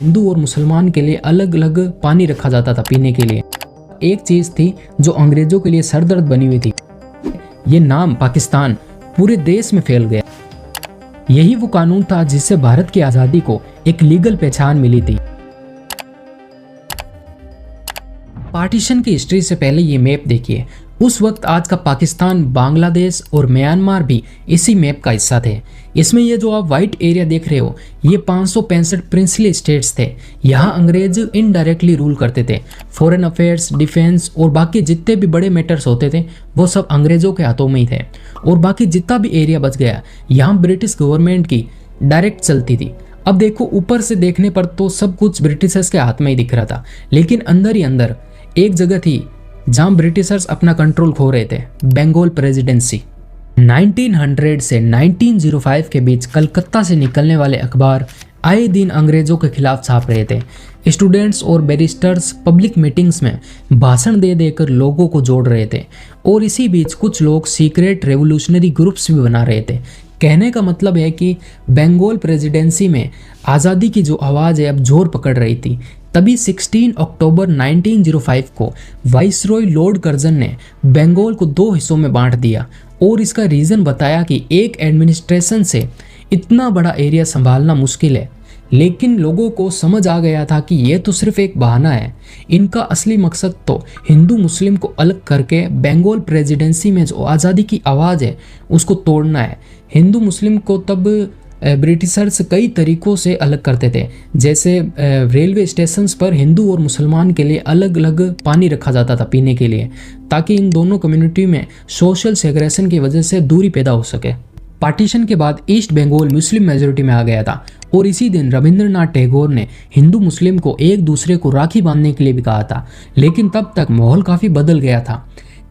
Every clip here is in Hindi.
हिंदू और मुसलमान के लिए अलग अलग पानी रखा जाता था पीने के लिए। एक चीज थी जो अंग्रेजों के लिए सरदर्द बनी हुई थी, ये नाम पाकिस्तान पूरे देश में फैल गया। यही वो कानून था जिससे भारत की आजादी को एक लीगल पहचान मिली थी। पार्टीशन की हिस्ट्री से पहले ये मैप देखिए। उस वक्त आज का पाकिस्तान, बांग्लादेश और म्यांमार भी इसी मैप का हिस्सा थे। इसमें ये जो आप व्हाइट एरिया देख रहे हो, ये 565 प्रिंसली स्टेट्स थे। यहाँ अंग्रेज इनडायरेक्टली रूल करते थे। फॉरेन अफेयर्स, डिफेंस और बाकी जितने भी बड़े मैटर्स होते थे वो सब अंग्रेजों के हाथों में ही थे। और बाकी जितना भी एरिया बच गया, यहाँ ब्रिटिश गवर्नमेंट की डायरेक्ट चलती थी। अब देखो, ऊपर से देखने पर तो सब कुछ ब्रिटिशर्स के हाथ में ही दिख रहा था, लेकिन अंदर ही अंदर एक जगह थी जहां ब्रिटिशर्स अपना कंट्रोल खो रहे थे, बंगाल प्रेसिडेंसी। 1900 से 1905 के बीच कलकत्ता से निकलने वाले अखबार आए दिन अंग्रेजों के खिलाफ छाप रहे थे। स्टूडेंट्स और बैरिस्टर्स पब्लिक मीटिंग्स में भाषण दे देकर लोगों को जोड़ रहे थे। और इसी बीच कुछ लोग सीक्रेट रेवोल्यूशनरी ग्रुप्स भी बना रहे थे। कहने का मतलब है कि बंगाल प्रेसिडेंसी में आज़ादी की जो आवाज़ है अब जोर पकड़ रही थी। तभी 16 अक्टूबर 1905 को वाइसरॉय लॉर्ड कर्जन ने बंगाल को 2 हिस्सों में बांट दिया और इसका रीज़न बताया कि एक एडमिनिस्ट्रेशन से इतना बड़ा एरिया संभालना मुश्किल है। लेकिन लोगों को समझ आ गया था कि ये तो सिर्फ एक बहाना है। इनका असली मकसद तो हिंदू मुस्लिम को अलग करके बंगाल प्रेसिडेंसी में जो आज़ादी की आवाज़ है उसको तोड़ना है। हिंदू मुस्लिम को तब ब्रिटिशर्स कई तरीकों से अलग करते थे, जैसे रेलवे स्टेशंस पर हिंदू और मुसलमान के लिए अलग अलग पानी रखा जाता था पीने के लिए, ताकि इन दोनों कम्युनिटी में सोशल सेग्रेगेशन की वजह से दूरी पैदा हो सके। पार्टीशन के बाद ईस्ट बंगाल मुस्लिम मेजोरिटी में आ गया था और इसी दिन रविंद्रनाथ टैगोर ने हिंदू मुस्लिम को एक दूसरे को राखी बांधने के लिए भी कहा था। लेकिन तब तक माहौल काफ़ी बदल गया था।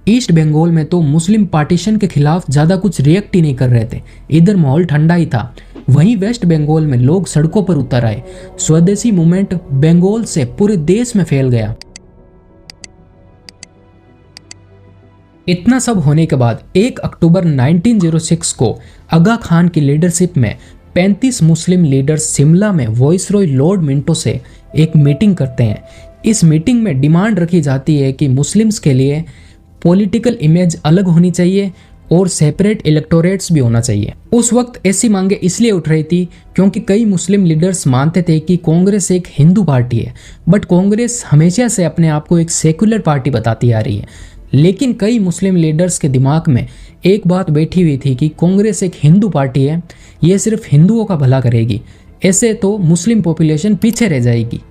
ईस्ट बंगाल में तो मुस्लिम पार्टीशन के खिलाफ ज़्यादा कुछ रिएक्ट ही नहीं कर रहे थे, इधर माहौल ठंडा ही था। वहीं वेस्ट बंगाल में लोग सड़कों पर उतर आए। स्वदेशी मूवमेंट बंगाल से पूरे देश में फैल गया। इतना सब होने के बाद 1 अक्टूबर 1906 को आगा खान की लीडरशिप में 35 मुस्लिम लीडर्स शिमला में वाइसरॉय लॉर्ड मिंटो से एक मीटिंग करते हैं। इस मीटिंग में डिमांड रखी जाती है कि मुस्लिम्स के लिए पॉलिटिकल इमेज अलग होनी चाहिए और सेपरेट इलेक्टोरेट्स भी होना चाहिए। उस वक्त ऐसी मांगे इसलिए उठ रही थी क्योंकि कई मुस्लिम लीडर्स मानते थे कि कांग्रेस एक हिंदू पार्टी है, बट कांग्रेस हमेशा से अपने आप को एक सेकुलर पार्टी बताती आ रही है। लेकिन कई मुस्लिम लीडर्स के दिमाग में एक बात बैठी हुई थी कि कांग्रेस एक हिंदू पार्टी है, ये सिर्फ हिंदुओं का भला करेगी, ऐसे तो मुस्लिम पॉपुलेशन पीछे रह जाएगी।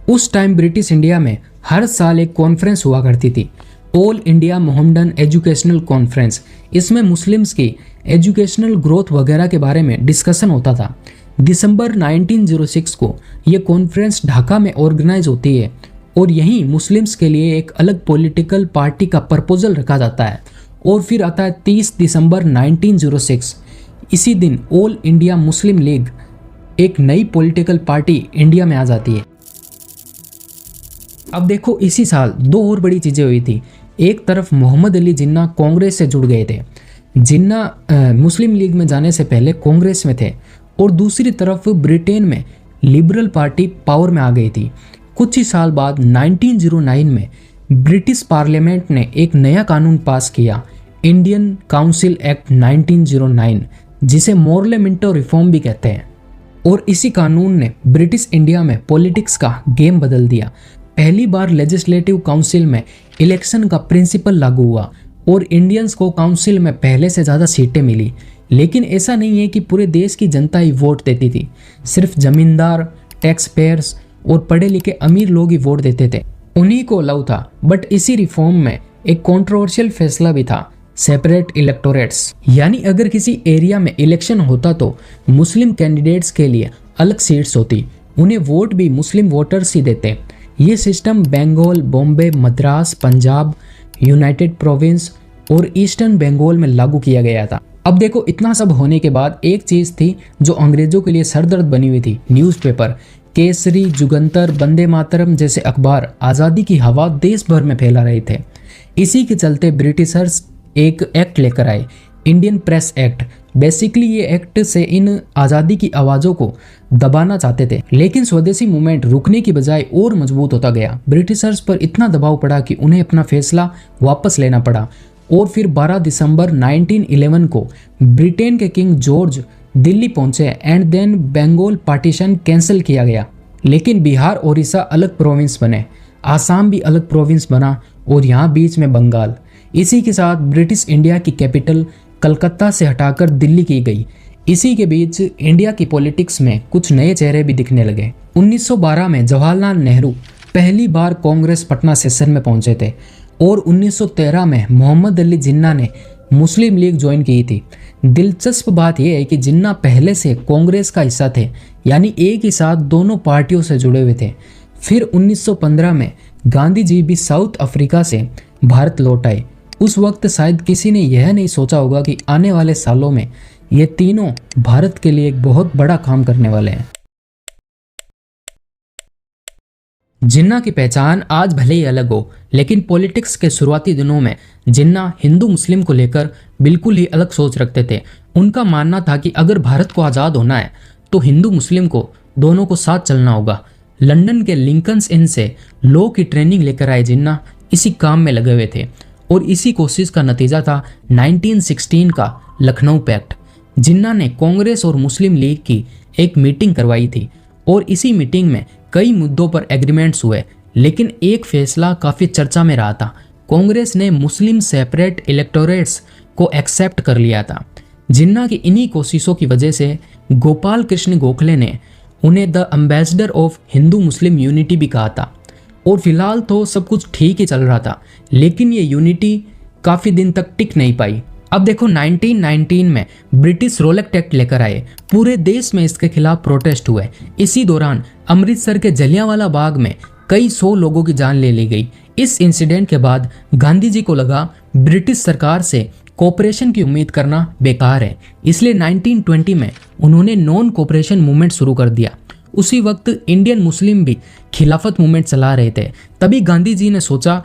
उस टाइम ब्रिटिश इंडिया में हर साल एक कॉन्फ्रेंस हुआ करती थी, all India Mohammedan educational conference. इसमें मुस्लिम्स की एजुकेशनल ग्रोथ वगैरह के बारे में डिस्कशन होता था। दिसंबर 1906 को ये कॉन्फ्रेंस ढाका में ऑर्गेनाइज होती है और यहीं मुस्लिम्स के लिए एक अलग पॉलिटिकल पार्टी का प्रपोजल रखा जाता है। और फिर आता है 30 दिसंबर 1906। इसी दिन ऑल इंडिया मुस्लिम लीग, एक नई पॉलिटिकल पार्टी इंडिया में आ जाती है। अब देखो, इसी साल 2 और बड़ी चीज़ें हुई थी। एक तरफ मोहम्मद अली जिन्ना कांग्रेस से जुड़ गए थे। जिन्ना मुस्लिम लीग में जाने से पहले कांग्रेस में थे। और दूसरी तरफ ब्रिटेन में लिबरल पार्टी पावर में आ गई थी। कुछ ही साल बाद 1909 में ब्रिटिश पार्लियामेंट ने एक नया कानून पास किया, इंडियन काउंसिल एक्ट 1909, जिसे मोर्ले-मिंटो रिफॉर्म भी कहते हैं। और इसी कानून ने ब्रिटिश इंडिया में पॉलिटिक्स का गेम बदल दिया। पहली बार लेजिस्लेटिव काउंसिल में इलेक्शन का प्रिंसिपल लागू हुआ और इंडियंस को काउंसिल में पहले से ज़्यादा सीटें मिली। लेकिन ऐसा नहीं है कि पूरे देश की जनता ही वोट देती थी। सिर्फ जमींदार, टैक्स पेयर्स और पढ़े लिखे अमीर लोग ही वोट देते थे, उन्हीं को अलाउ था। बट इसी रिफॉर्म में एक कंट्रोवर्शियल फैसला भी था, सेपरेट इलेक्टोरेट्स। यानी अगर किसी एरिया में इलेक्शन होता तो मुस्लिम कैंडिडेट्स के लिए अलग सीट्स होती, उन्हें वोट भी मुस्लिम वोटर्स ही देते। ये system Bengal, Bombay, Madras, Punjab, United Province और ईस्टर्न बंगाल में लागू किया गया था। अब देखो, इतना सब होने के बाद एक चीज़ थी जो अंग्रेजों के लिए सरदर्द बनी हुई थी, न्यूज़पेपर। केसरी, जुगंतर, वंदे मातरम जैसे अखबार आज़ादी की हवा देश भर में फैला रहे थे। इसी के चलते ब्रिटिशर्स एक एक्ट लेकर आए, इंडियन प्रेस एक्ट, बेसिकली ये एक्ट से इन आज़ादी की आवाज़ों को दबाना चाहते थे, लेकिन स्वदेशी मूवमेंट रुकने की बजाय और मजबूत होता गया। ब्रिटिशर्स पर इतना दबाव पड़ा कि उन्हें अपना फैसला वापस लेना पड़ा और फिर 12 दिसंबर 1911 को ब्रिटेन के किंग जॉर्ज दिल्ली पहुंचे and then Bengal partition cancel किया गया। लेकिन बिहार ओडिशा अलग प्रोविंस बने, आसाम भी अलग प्रोविंस बना और यहाँ बीच में बंगाल। इसी के साथ ब्रिटिश इंडिया की कैपिटल कलकत्ता से हटाकर दिल्ली की गई। इसी के बीच इंडिया की पॉलिटिक्स में कुछ नए चेहरे भी दिखने लगे। 1912 में जवाहरलाल नेहरू पहली बार कांग्रेस पटना सेशन में पहुंचे थे और 1913 में मोहम्मद अली जिन्ना ने मुस्लिम लीग ज्वाइन की थी। दिलचस्प बात यह है कि जिन्ना पहले से कांग्रेस का हिस्सा थे, यानी एक ही साथ दोनों पार्टियों से जुड़े हुए थे। फिर 1915 में गांधी जी भी साउथ अफ्रीका से भारत लौट आए। उस वक्त शायद किसी ने यह नहीं सोचा होगा कि आने वाले सालों में ये तीनों भारत के लिए एक बहुत बड़ा काम करने वाले हैं। जिन्ना की पहचान आज भले ही अलग हो, लेकिन पॉलिटिक्स के शुरुआती दिनों में जिन्ना हिंदू मुस्लिम को लेकर बिल्कुल ही अलग सोच रखते थे। उनका मानना था कि अगर भारत को आज़ाद होना है तो हिंदू मुस्लिम को दोनों को साथ चलना होगा। लंदन के लिंकन्स इन से लॉ की ट्रेनिंग लेकर आए जिन्ना इसी काम में लगे हुए थे और इसी कोशिश का नतीजा था 1916 का लखनऊ पैक्ट। जिन्ना ने कांग्रेस और मुस्लिम लीग की एक मीटिंग करवाई थी और इसी मीटिंग में कई मुद्दों पर एग्रीमेंट्स हुए, लेकिन एक फैसला काफ़ी चर्चा में रहा था। कांग्रेस ने मुस्लिम सेपरेट इलेक्टोरेट्स को एक्सेप्ट कर लिया था। जिन्ना की इन्हीं कोशिशों की वजह से गोपाल कृष्ण गोखले ने उन्हें the ambassador of Hindu Muslim unity भी कहा था। और फिलहाल तो सब कुछ ठीक ही चल रहा था, लेकिन ये यूनिटी काफ़ी दिन तक टिक नहीं पाई। अब देखो 1919 में ब्रिटिश रोलेक्ट एक्ट लेकर आए, पूरे देश में इसके खिलाफ प्रोटेस्ट हुए। इसी दौरान अमृतसर के जलियांवाला बाग में कई 100 लोगों की जान ले ली गई। इस इंसिडेंट के बाद गांधी जी को लगा ब्रिटिश सरकार से कोऑपरेशन की उम्मीद करना बेकार है, इसलिए 1920 में उन्होंने नॉन कोऑपरेशन मूवमेंट शुरू कर दिया। उसी वक्त इंडियन मुस्लिम भी खिलाफत मूवमेंट चला रहे थे। तभी गांधी जी ने सोचा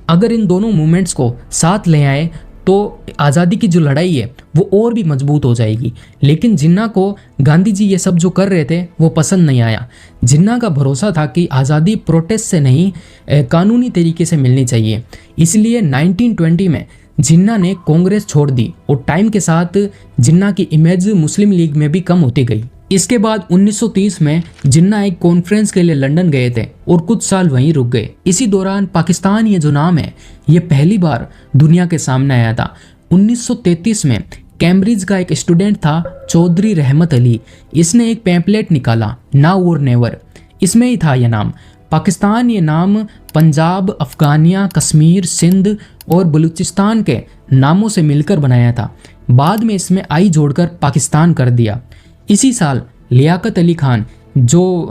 अगर इन दोनों मूवमेंट्स को साथ ले आए तो आज़ादी की जो लड़ाई है वो और भी मजबूत हो जाएगी। लेकिन जिन्ना को गांधी जी ये सब जो कर रहे थे वो पसंद नहीं आया। जिन्ना का भरोसा था कि आज़ादी प्रोटेस्ट से नहीं कानूनी तरीके से मिलनी चाहिए। इसलिए 1920 में जिन्ना ने कांग्रेस छोड़ दी और टाइम के साथ जिन्ना की इमेज मुस्लिम लीग में भी कम होती गई। इसके बाद 1930 में जिन्ना एक कॉन्फ्रेंस के लिए लंदन गए थे और कुछ साल वहीं रुक गए। इसी दौरान पाकिस्तान ये जो नाम है ये पहली बार दुनिया के सामने आया था। 1933 में कैम्ब्रिज का एक स्टूडेंट था चौधरी रहमत अली, इसने एक पैम्पलेट निकाला नाउ और नेवर, इसमें ही था यह नाम। पाकिस्तान ये नाम पंजाब, अफगानिया, कश्मीर, सिंध और बलूचिस्तान के नामों से मिलकर बनाया था। बाद में इसमें आई जोड़कर पाकिस्तान कर दिया। इसी साल लियाकत अली खान जो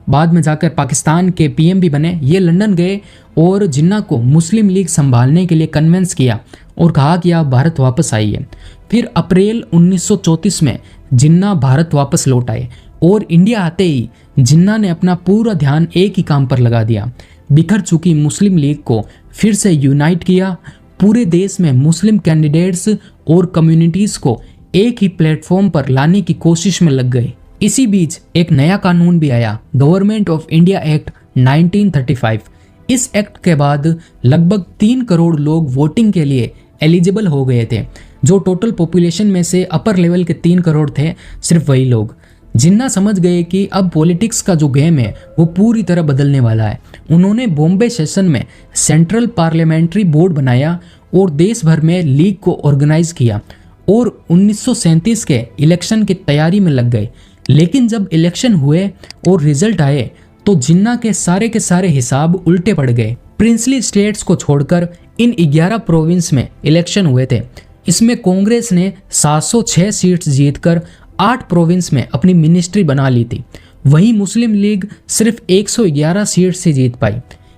बाद में जाकर पाकिस्तान के पीएम भी बने, ये लंदन गए और जिन्ना को मुस्लिम लीग संभालने के लिए कन्विंस किया और कहा कि आप भारत वापस आइए। फिर अप्रैल 1934 में जिन्ना भारत वापस लौट आए और इंडिया आते ही जिन्ना ने अपना पूरा ध्यान एक ही काम पर लगा दिया, बिखर चुकी मुस्लिम लीग को फिर से यूनाइट किया। पूरे देश में मुस्लिम कैंडिडेट्स और कम्युनिटीज़ को एक ही प्लेटफॉर्म पर लाने की कोशिश में लग गए। इसी बीच एक नया कानून भी आया, गवर्नमेंट ऑफ इंडिया एक्ट 1935। इस एक्ट के बाद लगभग 3 करोड़ लोग वोटिंग के लिए एलिजिबल हो गए थे। जो टोटल पॉपुलेशन में से अपर लेवल के 3 करोड़ थे, सिर्फ वही लोग। जिन्ना समझ गए कि अब पॉलिटिक्स का जो गेम है वो पूरी तरह बदलने वाला है। उन्होंने बॉम्बे सेशन में सेंट्रल पार्लियामेंट्री बोर्ड बनाया और देश भर में लीग को ऑर्गेनाइज किया और 1937 के इलेक्शन की तैयारी में लग गए। लेकिन जब इलेक्शन हुए और रिजल्ट आए तो जिन्ना के सारे हिसाब उल्टे पड़ गए। प्रिंसली स्टेट्स को छोड़कर इन 11 प्रोविंस में इलेक्शन हुए थे। इसमें कांग्रेस ने 706 सीट्स जीतकर 8 प्रोविंस में अपनी मिनिस्ट्री बना ली थी। वहीं मुस्लिम लीग सिर्फ 111 सीट से जीत पाई।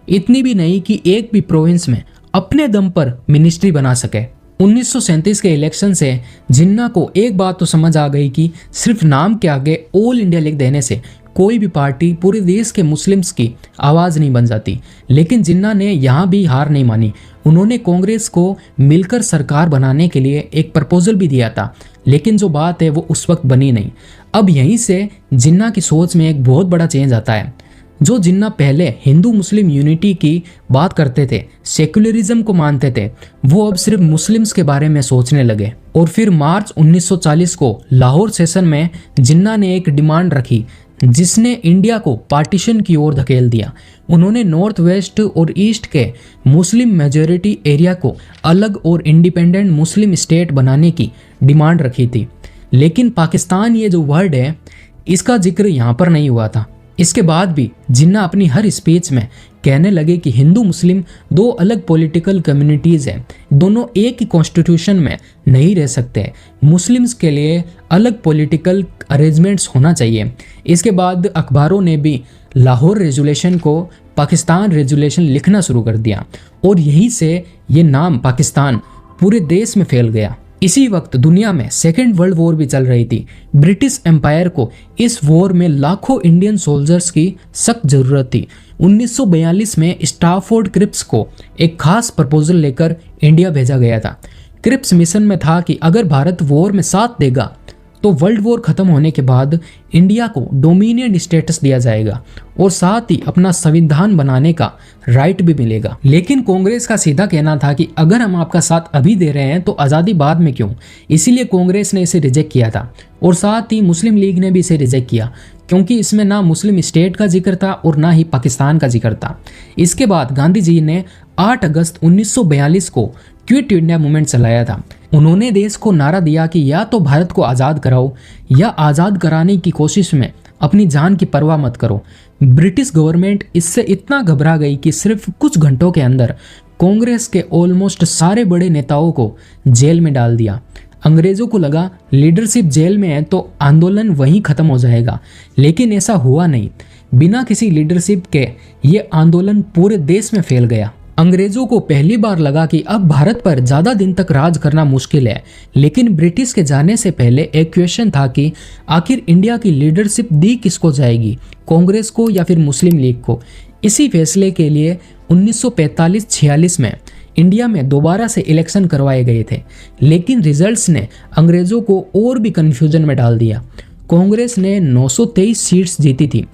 इतनी भी नहीं कि एक भी प्रोविंस में अपने दम पर मिनिस्ट्री बना सके। 1937 के इलेक्शन से जिन्ना को एक बात तो समझ आ गई कि सिर्फ नाम के आगे ऑल इंडिया लिख देने से कोई भी पार्टी पूरे देश के मुस्लिम्स की आवाज़ नहीं बन जाती। लेकिन जिन्ना ने यहाँ भी हार नहीं मानी। उन्होंने कांग्रेस को मिलकर सरकार बनाने के लिए एक प्रपोजल भी दिया था, लेकिन जो बात है वो उस वक्त बनी नहीं। अब यहीं से जिन्ना की सोच में एक बहुत बड़ा चेंज आता है। जो जिन्ना पहले हिंदू मुस्लिम यूनिटी की बात करते थे, सेक्युलरिज्म को मानते थे, वो अब सिर्फ मुस्लिम्स के बारे में सोचने लगे। और फिर मार्च 1940 को लाहौर सेशन में जिन्ना ने एक डिमांड रखी जिसने इंडिया को पार्टीशन की ओर धकेल दिया। उन्होंने नॉर्थ वेस्ट और ईस्ट के मुस्लिम मेजॉरिटी एरिया को अलग और इंडिपेंडेंट मुस्लिम स्टेट बनाने की डिमांड रखी थी। लेकिन पाकिस्तान ये जो वर्ड है इसका जिक्र यहाँ पर नहीं हुआ था। इसके बाद भी जिन्ना अपनी हर स्पीच में कहने लगे कि हिंदू मुस्लिम दो अलग पॉलिटिकल कम्युनिटीज़ हैं, दोनों एक ही कॉन्स्टिट्यूशन में नहीं रह सकते, मुस्लिम्स के लिए अलग पॉलिटिकल अरेंजमेंट्स होना चाहिए। इसके बाद अखबारों ने भी लाहौर रेजोल्यूशन को पाकिस्तान रेजोल्यूशन लिखना शुरू कर दिया और यहीं से ये नाम पाकिस्तान पूरे देश में फैल गया। इसी वक्त दुनिया में सेकेंड वर्ल्ड वॉर भी चल रही थी। ब्रिटिश एम्पायर को इस वॉर में लाखों इंडियन सोल्जर्स की सख्त जरूरत थी। 1942 में स्टाफोर्ड क्रिप्स को एक खास प्रपोजल लेकर इंडिया भेजा गया था। क्रिप्स मिशन में था कि अगर भारत वॉर में साथ देगा तो वर्ल्ड वॉर खत्म होने के बाद इंडिया को डोमिनियन स्टेटस दिया जाएगा और साथ ही अपना संविधान बनाने का राइट भी मिलेगा। लेकिन कांग्रेस का सीधा कहना था कि अगर हम आपका साथ अभी दे रहे हैं तो आज़ादी बाद में क्यों। इसीलिए कांग्रेस ने इसे रिजेक्ट किया था और साथ ही मुस्लिम लीग ने भी इसे रिजेक्ट किया, क्योंकि इसमें ना मुस्लिम स्टेट का जिक्र था और ना ही पाकिस्तान का जिक्र था। इसके बाद गांधी जी ने 8 अगस्त 1942 को क्विट इंडिया मूवमेंट चलाया था। उन्होंने देश को नारा दिया कि या तो भारत को आज़ाद कराओ या आज़ाद कराने की कोशिश में अपनी जान की परवाह मत करो। ब्रिटिश गवर्नमेंट इससे इतना घबरा गई कि सिर्फ कुछ घंटों के अंदर कांग्रेस के ऑलमोस्ट सारे बड़े नेताओं को जेल में डाल दिया। अंग्रेजों को लगा लीडरशिप जेल में है तो आंदोलन वहीं खत्म हो जाएगा, लेकिन ऐसा हुआ नहीं। बिना किसी लीडरशिप के ये आंदोलन पूरे देश में फैल गया। अंग्रेजों को पहली बार लगा कि अब भारत पर ज़्यादा दिन तक राज करना मुश्किल है, लेकिन ब्रिटिश के जाने से पहले एक क्वेश्चन था कि आखिर इंडिया की लीडरशिप दी किसको जाएगी, कांग्रेस को या फिर मुस्लिम लीग को। इसी फैसले के लिए 1945-46 में इंडिया में दोबारा से इलेक्शन करवाए गए थे, लेकिन रिजल्ट्स ने अंग्रेजों को और भी कन्फ्यूजन में डाल दिया। कांग्रेस ने 923 सीट्स जीती थी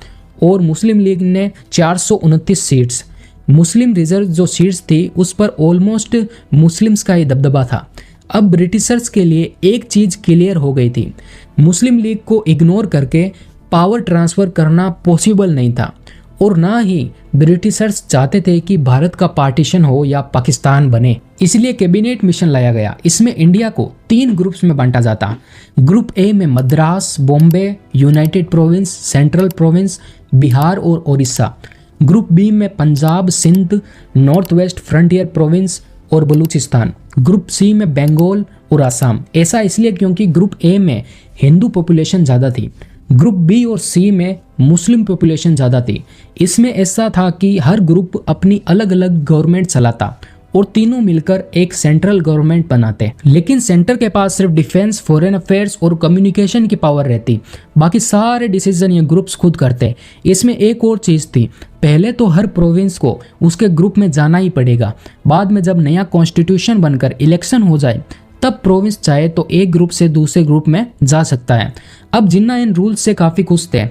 और मुस्लिम लीग ने 429 सीट्स। मुस्लिम रिजर्व जो सीट्स थी उस पर ऑलमोस्ट मुस्लिम्स का ही दबदबा था। अब ब्रिटिशर्स के लिए एक चीज़ क्लियर हो गई थी, मुस्लिम लीग को इग्नोर करके पावर ट्रांसफ़र करना पॉसिबल नहीं था और ना ही ब्रिटिशर्स चाहते थे कि भारत का पार्टीशन हो या पाकिस्तान बने। इसलिए कैबिनेट मिशन लाया गया। इसमें इंडिया को 3 ग्रुप्स में बांटा जाता। ग्रुप ए में Madras, Bombay, United Province, Central Province, Bihar और उड़ीसा। ग्रुप बी में Punjab, Sindh, North West Frontier Province और बलूचिस्तान। ग्रुप सी में बंगाल और असम। ऐसा इसलिए क्योंकि ग्रुप ए में हिंदू पॉपुलेशन ज़्यादा थी, ग्रुप बी और सी में मुस्लिम पॉपुलेशन ज़्यादा थी। इसमें ऐसा था कि हर ग्रुप अपनी अलग अलग गवर्नमेंट चलाता और तीनों मिलकर एक सेंट्रल गवर्नमेंट बनाते। लेकिन सेंटर के पास सिर्फ डिफेंस, फॉरेन अफेयर्स और कम्युनिकेशन की पावर रहती, बाकी सारे डिसीजन ये ग्रुप्स खुद करते। इसमें एक और चीज़ थी, पहले तो हर प्रोविंस को उसके ग्रुप में जाना ही पड़ेगा। बाद में जब नया कॉन्स्टिट्यूशन बनकर इलेक्शन हो जाए तब प्रोविंस चाहे तो एक ग्रुप से दूसरे ग्रुप में जा सकता है। अब जिन्ना इन रूल्स से काफ़ी खुश थे,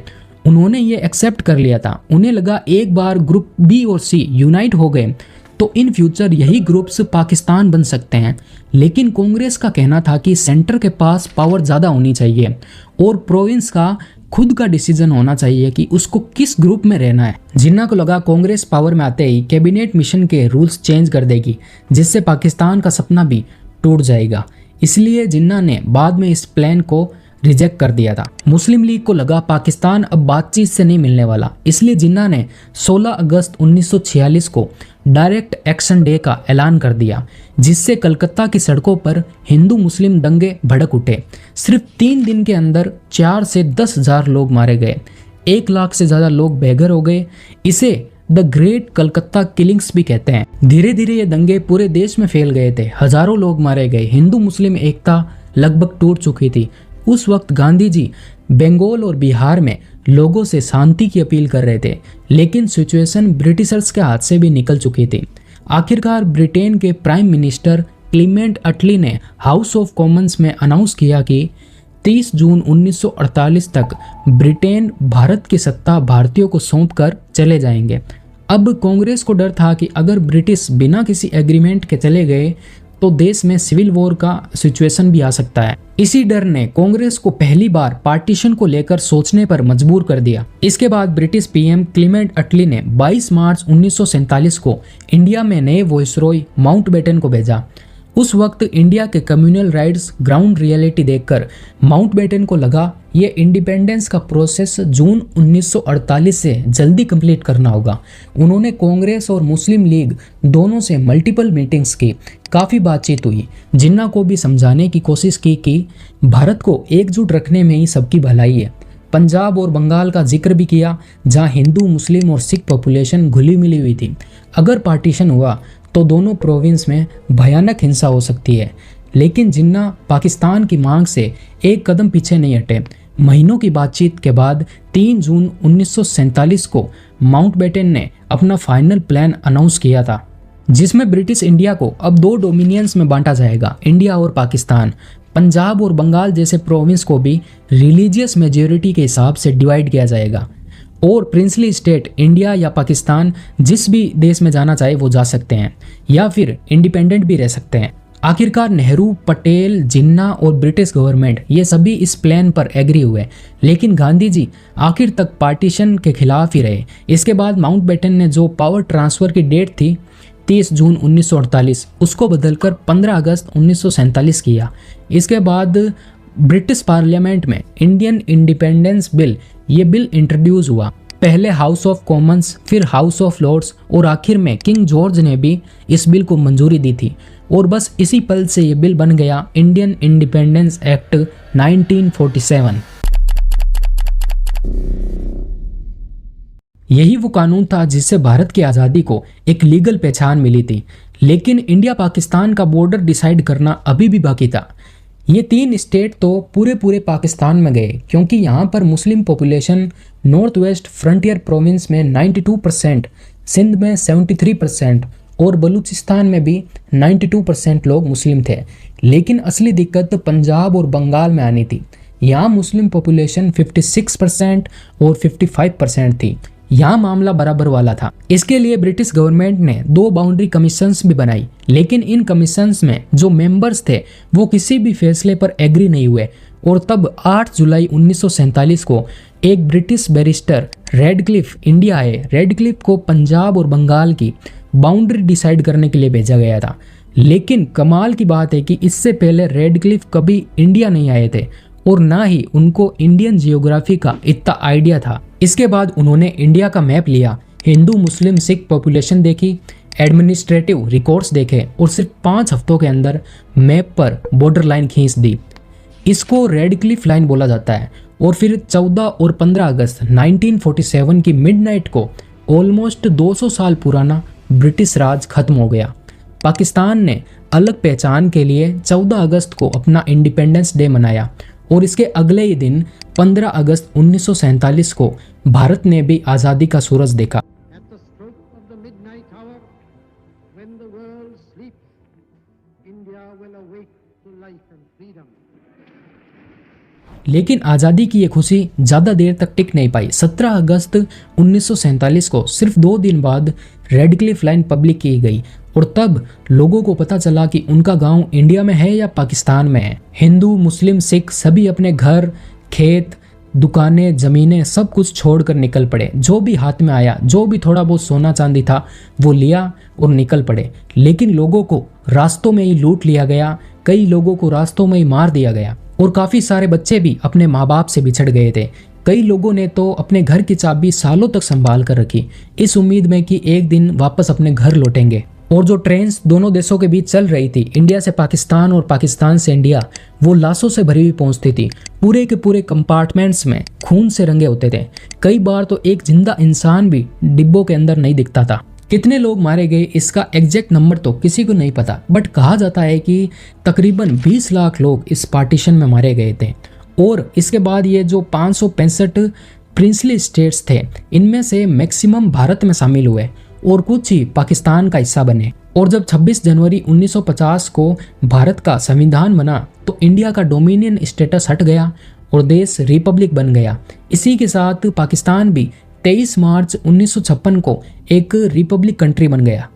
उन्होंने ये एक्सेप्ट कर लिया था। उन्हें लगा एक बार ग्रुप बी और सी यूनाइट हो गए तो इन फ्यूचर यही ग्रुप्स पाकिस्तान बन सकते हैं। लेकिन कांग्रेस का कहना था कि सेंटर के पास पावर ज़्यादा होनी चाहिए और प्रोविंस का खुद का डिसीजन होना चाहिए कि उसको किस ग्रुप में रहना है। जिन्ना को लगा कांग्रेस पावर में आते ही कैबिनेट मिशन के रूल्स चेंज कर देगी, जिससे पाकिस्तान का सपना भी टूट जाएगा। इसलिए जिन्ना ने बाद में इस प्लान को रिजेक्ट कर दिया था। मुस्लिम लीग को लगा पाकिस्तान अब बातचीत से नहीं मिलने वाला, इसलिए जिन्ना ने 16 अगस्त 1946 को डायरेक्ट एक्शन डे का ऐलान कर दिया, जिससे कलकत्ता की सड़कों पर हिंदू मुस्लिम दंगे भड़क उठे। सिर्फ 3 दिन के अंदर 4 से 10 हज़ार लोग मारे गए, 1 लाख से ज़्यादा लोग बेघर हो गए। इसे द ग्रेट कलकत्ता किलिंग्स भी कहते हैं। धीरे धीरे ये दंगे पूरे देश में फैल गए थे, हजारों लोग मारे गए, हिंदू मुस्लिम एकता लगभग टूट चुकी थी। उस वक्त गांधी जी बंगाल और बिहार में लोगों से शांति की अपील कर रहे थे, लेकिन सिचुएशन ब्रिटिशर्स के हाथ से भी निकल चुकी थी। आखिरकार ब्रिटेन के प्राइम मिनिस्टर क्लीमेंट अटली ने हाउस ऑफ कॉमन्स में अनाउंस किया कि 30 जून 1948 तक ब्रिटेन भारत की सत्ता भारतीयों को सौंपकर चले जाएंगे। अब कांग्रेस को डर था कि अगर ब्रिटिश बिना किसी एग्रीमेंट के चले गए तो देश में सिविल वॉर का सिचुएशन भी आ सकता है। इसी डर ने कांग्रेस को पहली बार पार्टीशन को लेकर सोचने पर मजबूर कर दिया। इसके बाद ब्रिटिश पीएम क्लीमेंट अटली ने 22 मार्च 1947 को इंडिया में नए वॉइसरॉय माउंटबेटन को भेजा। उस वक्त इंडिया के कम्युनल राइट्स ग्राउंड रियलिटी देखकर माउंटबेटन को लगा ये इंडिपेंडेंस का प्रोसेस जून 1948 से जल्दी कंप्लीट करना होगा। उन्होंने कांग्रेस और मुस्लिम लीग दोनों से मल्टीपल मीटिंग्स की, काफ़ी बातचीत हुई, जिन्ना को भी समझाने की कोशिश की कि भारत को एकजुट रखने में ही सबकी भलाई है। पंजाब और बंगाल का जिक्र भी किया, जहाँ हिंदू, मुस्लिम और सिख पॉपुलेशन घुली मिली हुई थी। अगर पार्टीशन हुआ तो दोनों प्रोविंस में भयानक हिंसा हो सकती है। लेकिन जिन्ना पाकिस्तान की मांग से एक कदम पीछे नहीं हटे। महीनों की बातचीत के बाद 3 जून 1947 को माउंटबेटन ने अपना फाइनल प्लान अनाउंस किया था, जिसमें ब्रिटिश इंडिया को अब 2 डोमिनियंस में बांटा जाएगा, इंडिया और पाकिस्तान। पंजाब और बंगाल जैसे प्रोविंस को भी रिलीजियस मेजॉरिटी के हिसाब से डिवाइड किया जाएगा और प्रिंसली स्टेट इंडिया या पाकिस्तान जिस भी देश में जाना चाहे वो जा सकते हैं या फिर इंडिपेंडेंट भी रह सकते हैं। आखिरकार नेहरू, पटेल, जिन्ना और ब्रिटिश गवर्नमेंट ये सभी इस प्लान पर एग्री हुए, लेकिन गांधी जी आखिर तक पार्टीशन के खिलाफ ही रहे। इसके बाद माउंटबेटन ने जो पावर ट्रांसफर की डेट थी 30 जून 1948 उसको बदलकर 15 अगस्त 1947 किया। इसके बाद ब्रिटिश पार्लियामेंट में इंडियन इंडिपेंडेंस बिल ये बिल इंट्रोड्यूस हुआ। पहले हाउस ऑफ कॉमन्स, फिर हाउस ऑफ लॉर्ड्स और आखिर में किंग जॉर्ज ने भी इस बिल को मंजूरी दी थी और बस इसी पल से ये बिल बन गया इंडियन इंडिपेंडेंस एक्ट 1947। यही वो कानून था जिससे भारत की आज़ादी को एक लीगल पहचान मिली थी। लेकिन इंडिया पाकिस्तान का बॉर्डर डिसाइड करना अभी भी बाकी था। ये 3 स्टेट तो पूरे पाकिस्तान में गए, क्योंकि यहाँ पर Muslim population north West Frontier province में 92%, सिंध में 73% और बलूचिस्तान में भी 92% लोग मुस्लिम थे। लेकिन असली दिक्कत पंजाब और बंगाल में आनी थी। यहाँ मुस्लिम पॉपुलेशन 56% और 55% थी। यहाँ मामला बराबर वाला था। इसके लिए ब्रिटिश गवर्नमेंट ने 2 बाउंड्री कमीशंस भी बनाई, लेकिन इन कमीशंस में जो मेंबर्स थे वो किसी भी फैसले पर एग्री नहीं हुए और तब 8 जुलाई 1947 को एक ब्रिटिश बैरिस्टर रेडक्लिफ इंडिया आए। रेडक्लिफ को पंजाब और बंगाल की बाउंड्री डिसाइड करने के लिए भेजा गया था। लेकिन कमाल की बात है कि इससे पहले रेडक्लिफ कभी इंडिया नहीं आए थे और ना ही उनको इंडियन जियोग्राफी का इतना आइडिया था। इसके बाद उन्होंने इंडिया का मैप लिया, हिंदू, मुस्लिम, सिख पॉपुलेशन देखी, एडमिनिस्ट्रेटिव रिकॉर्ड्स देखे और सिर्फ 5 हफ्तों के अंदर मैप पर बॉर्डर लाइन खींच दी। इसको रेडक्लिफ लाइन बोला जाता है। और फिर 14 और 15 अगस्त 1947 की मिडनाइट को ऑलमोस्ट 200 साल पुराना ब्रिटिश राज खत्म हो गया। पाकिस्तान ने अलग पहचान के लिए 14 अगस्त को अपना इंडिपेंडेंस डे मनाया और इसके अगले ही दिन 15 अगस्त 1947 को भारत ने भी आज़ादी का सूरज देखा। लेकिन आज़ादी की ये खुशी ज़्यादा देर तक टिक नहीं पाई। 17 अगस्त 1947 को सिर्फ 2 दिन बाद रेडक्लिफ लाइन पब्लिक की गई और तब लोगों को पता चला कि उनका गांव इंडिया में है या पाकिस्तान में है। हिंदू, मुस्लिम, सिख सभी अपने घर, खेत, दुकानें, ज़मीनें सब कुछ छोड़कर निकल पड़े। जो भी हाथ में आया, जो भी थोड़ा बहुत सोना चांदी था वो लिया और निकल पड़े। लेकिन लोगों को रास्तों में ही लूट लिया गया, कई लोगों को रास्तों में ही मार दिया गया और काफ़ी सारे बच्चे भी अपने माँ बाप से बिछड़ गए थे। कई लोगों ने तो अपने घर की चाबी सालों तक संभाल कर रखी, इस उम्मीद में कि एक दिन वापस अपने घर लौटेंगे। और जो ट्रेन्स दोनों देशों के बीच चल रही थी, इंडिया से पाकिस्तान और पाकिस्तान से इंडिया, वो लाशों से भरी हुई पहुंचती थी। पूरे के पूरे कंपार्टमेंट्स में खून से रंगे होते थे। कई बार तो एक जिंदा इंसान भी डिब्बों के अंदर नहीं दिखता था। कितने लोग मारे गए इसका एग्जैक्ट नंबर तो किसी को नहीं पता, बट कहा जाता है कि तकरीबन 20 लाख लोग इस पार्टीशन में मारे गए थे। और इसके बाद ये जो 565 प्रिंसली स्टेट्स थे, इनमें से मैक्सिमम भारत में शामिल हुए और कुछ ही पाकिस्तान का हिस्सा बने। और जब 26 जनवरी 1950 को भारत का संविधान बना तो इंडिया का डोमिनियन स्टेटस हट गया और देश रिपब्लिक बन गया। इसी के साथ पाकिस्तान भी 23 मार्च 1956 को एक रिपब्लिक कंट्री बन गया।